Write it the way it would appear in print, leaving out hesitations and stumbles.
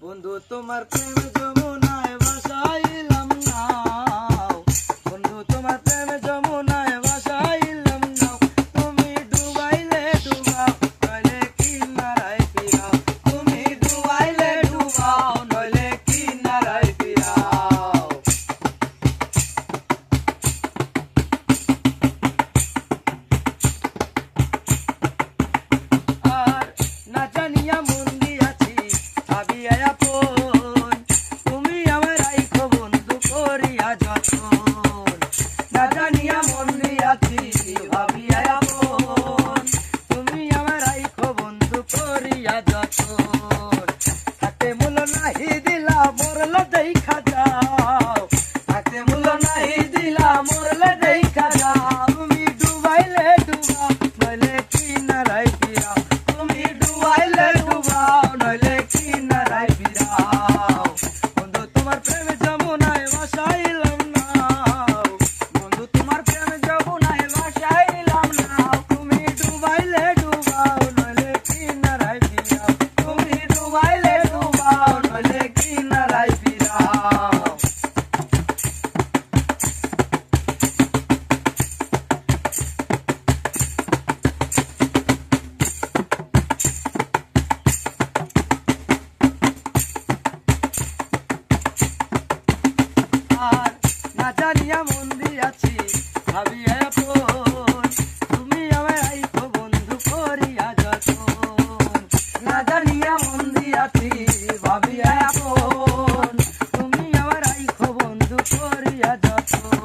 বন্ধু তোমার প্রেম যমুনায় ভাসাইলাম নাও, বন্ধু তোমার প্রেম যমুনায় ভাসাইলাম নাও, তুমি ডুবাইলে ডুবাও নইলে কিনারায় ফিরাও, তুমি ডুবাইলে ডুবাও নইলে কিনারায় ফিরাও। আর না জানিয়া মন দিয়াছি ভাবিয়া আপন, তুমি আমার রাইখো বন্ধু করিয়া যতন, না জানিয়া মন দিয়াছি ভাবিয়া আপন, তুমি আমার রাইখো বন্ধু করিয়া যতন। হাতে মূল নাহি দিলা মরলে দেখা যাও, হাতে মূল নাহি দিলা মরলে দেখা যাও, তুমি ডুবাইলে ডুবাও নইলে কিনারায় ফিরাও, তুমি ডুবাইলে ডুবাও নইলে কিনারায় ফিরাও। বন্ধু তোমার প্রেম যমুনায় ভাসাইলাম নাও, বন্ধু তোমার প্রেম যমুনায় ভাসাইলাম নাও, তুমি ডুবাইলে ডুবাও নইলে কিনারায় ফিরাও, তুমি ডুবাইলে ডুবাও নইলে কিনারায় ফিরাও। আর না জানিয়া মন দিয়াছি ভাবিয়া আপন, তুমি আমার রাইখো বন্ধু করিয়া যতন, না জানিয়া মন দিয়াছি ভাবিয়া আপন, তুমি আমার রাইখো বন্ধু করিয়া যতন।